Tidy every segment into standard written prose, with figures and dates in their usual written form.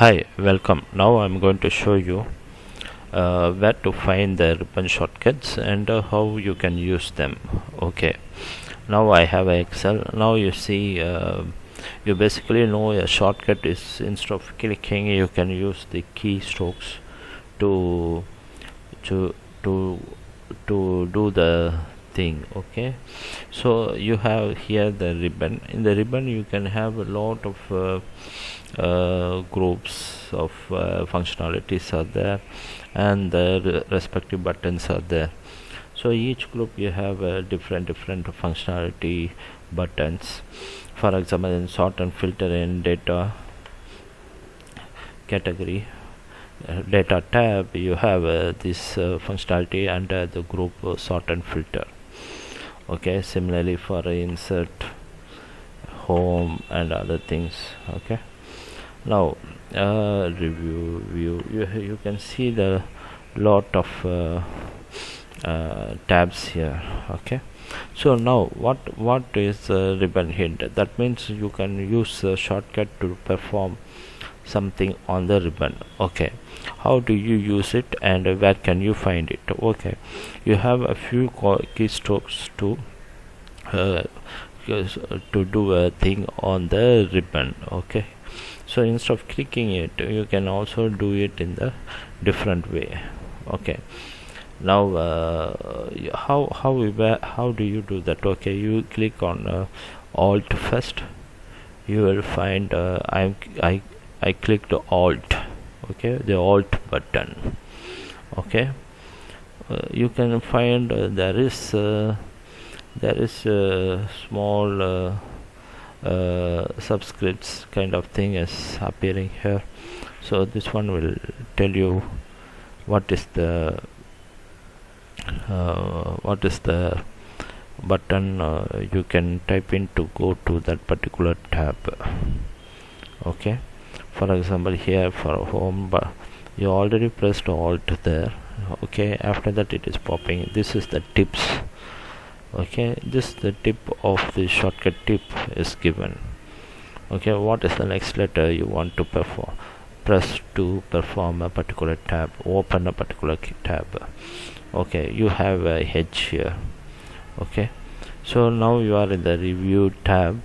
Hi, welcome. Now I'm going to show you where to find the ribbon shortcuts and how you can use them. Okay, now I have Excel. Now you see, you basically know a shortcut is, instead of clicking, you can use the keystrokes to to to to do the thing. Okay, so you have here the ribbon. In the ribbon you can have a lot of groups of functionalities are there, and the respective buttons are there. So each group you have different functionality buttons. For example, in sort and filter in data category, data tab, you have this functionality under the group sort and filter. Okay, similarly for insert, home and other things. Okay, now review view, you can see the lot of tabs here. Okay, so now what is ribbon hint? That means you can use a shortcut to perform something on the ribbon. Okay, how do you use it and where can you find it? Okay, you have a few keystrokes to do a thing on the ribbon. Okay, so instead of clicking it, you can also do it in the different way. Okay, now how do you do that? Okay, you click on alt first. You will find I clicked Alt. Okay, the Alt button. Okay, you can find there is a small subscripts kind of thing is appearing here. So this one will tell you what is the button you can type in to go to that particular tab. Okay, for example here for home, but you already pressed Alt there. Okay, after that it is popping. This is the tips. Okay, this the tip of the shortcut tip is given. Okay, what is the next letter you want to press to perform a particular tab, open a particular tab. Okay, you have a H here. Okay, so now you are in the review tab.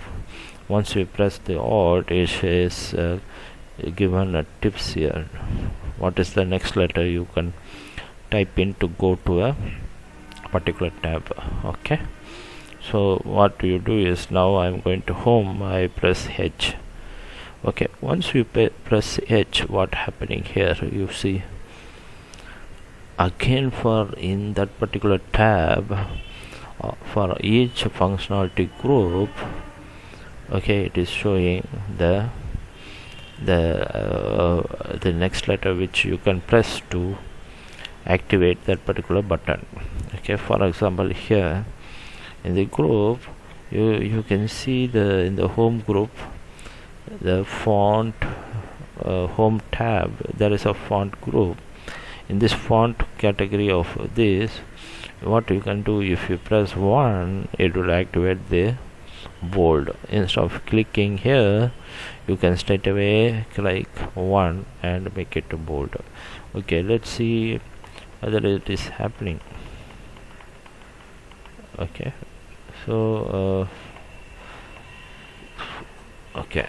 Once you press the Alt, it is given a tips here. What is the next letter you can type in to go to a particular tab? Okay, so what you do is, now I'm going to home, I press H. Okay, once you press H, what happening here, you see again for in that particular tab, for each functionality group. Okay, it is showing the next letter which you can press to activate that particular button. Okay, for example here in the group, you can see in the home group, the font home tab, there is a font group. In this font category of this, what you can do, if you press 1, it will activate the bold. Instead of clicking here, you can straight away click 1 and make it bold. Okay, let's see whether it is happening. Okay, so okay,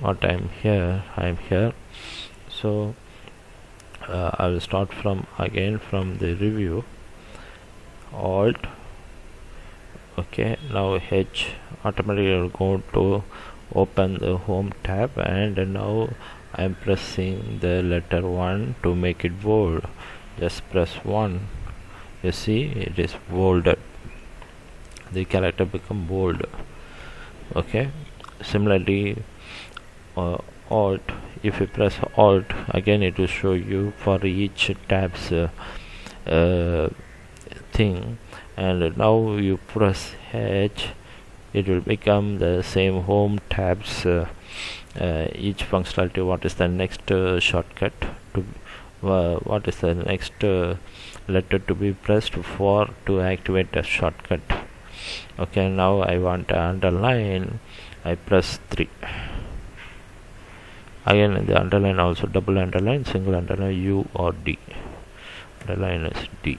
what I'm here, so I will start from the review. Alt. Okay, now H automatically will go to open the home tab, and now I am pressing the letter 1 to make it bold. Just press 1. You see it is bolded. The character become bold. Okay, similarly Alt, if you press Alt again, it will show you for each tabs thing, and now you press H, it will become the same home tabs each functionality. What is the next shortcut to what is the next letter to be pressed for to activate a shortcut? Okay, now I want to underline, I press 3. Again in the underline also double underline, single underline, U or D. Underline is D.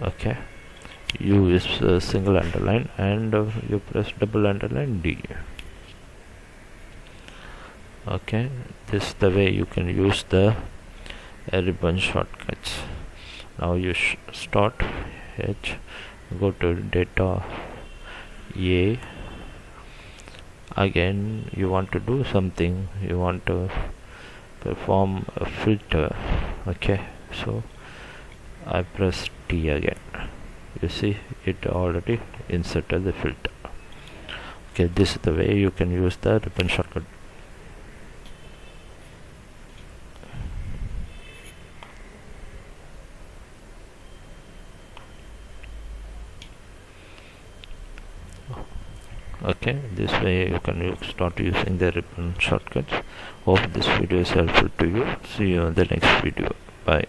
Okay, U is single underline, and you press double underline D. Okay, this is the way you can use the ribbon shortcuts. Now you start H, go to data A. Again you want to do something, you want to perform a filter. Okay, so I press T again. You see it already inserted the filter. Okay, this is the way you can use the ribbon shortcut. Okay, this way you can start using the ribbon shortcuts. Hope this video is helpful to you. See you in the next video. Bye.